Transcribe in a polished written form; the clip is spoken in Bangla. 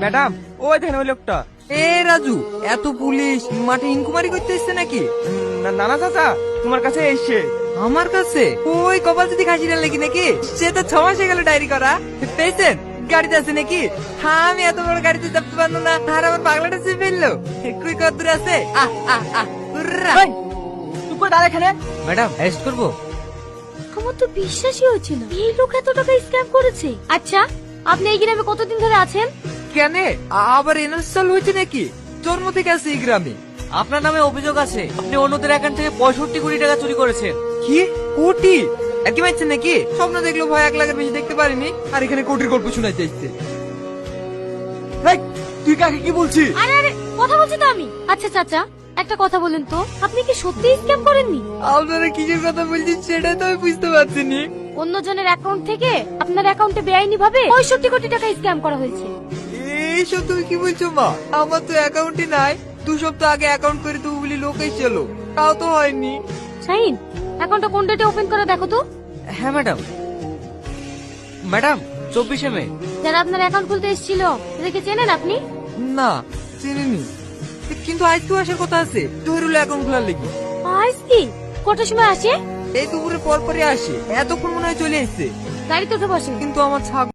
ম্যাডাম ওই দেখেন ওই লোকটা। এ রাজু, এত পুলিশ মাঠে ইনকুয়ারি করতে এসছে নাকি? নানা চাচা তোমার কাছে এসছে। আমার কাছে? ওই কপাল যদি খাসিটা লেগে নাকি? সে তো 6 মাস হয়ে গেল ডায়েরি করা। পেয়েছেন? গাড়িতে আছে নাকি? হ্যাঁ, আমি এত বড় গাড়িতে চাপতে পারবো না। আর আমার পাগলাটা চেপে ফেললো। কুই কত দূর আছে? হুররা। তুই কই দাঁড়া এখানে? ম্যাডাম অ্যারেস্ট করবো? আমার তো বিশ্বাসই হচ্ছে না এই লোক এত টাকা স্ক্যাম করেছে। আচ্ছা, আপনি এই গ্রামে কতদিন ধরে আছেন? কেন আবার এনআরসি চালু হয়েছে নাকি? জন্ম থেকে আছে এই গ্রামে। আপনার নামে অভিযোগ আছে আপনি অন্যদের অ্যাকাউন্ট থেকে 65 কোটি টাকা চুরি করেছেন। কি কোটি? একই মারছেন নাকি? স্বপ্ন দেখলো ভয় 1 লাখের বেশি দেখতে পারিনি, আর এখানে কোটির গল্প শোনাইতে এসছে। এই, তুই কাকে কি বলছিস? আরে আরে, কথা বলছি তো আমি। আচ্ছা চাচা, একটা কথা বলেন তো, আপনি কি সত্যি স্ক্যাম করেননি? আপনারা কিসের কথা বলছেন সেটা তো আমি বুঝতে পারছি না। অন্যজনের অ্যাকাউন্ট থেকে আপনার অ্যাকাউন্টে বেআইনি ভাবে 65 কোটি টাকা স্ক্যাম করা হয়েছে। এইসব তুমি কি বলছো মা? আমার তো অ্যাকাউন্টই নাই। 2 সপ্তাহ আগে অ্যাকাউন্ট করে তো বলি লোক এসেছিল, তাও তো হয়নি। শাহিন, অ্যাকাউন্টটা কোন ডেটে ওপেন করে দেখো তো। হ্যাঁ ম্যাডাম। ম্যাডাম 24 মে। যারা আপনার অ্যাকাউন্ট খুলতে এসেছিল এদেরকে চেনেন আপনি? না, চিনিনি। কিন্তু আজ তো আসার কথা আছে জহিরুল অ্যাকাউন্ট খোলার লেগে। আজ কি কটার সময় আসে? এই দুপুরে পর পরে আসে, এতক্ষণ মনে হয় চলে এসছে। গাড়িতে উঠে বসে। কিন্তু আমার ছাগ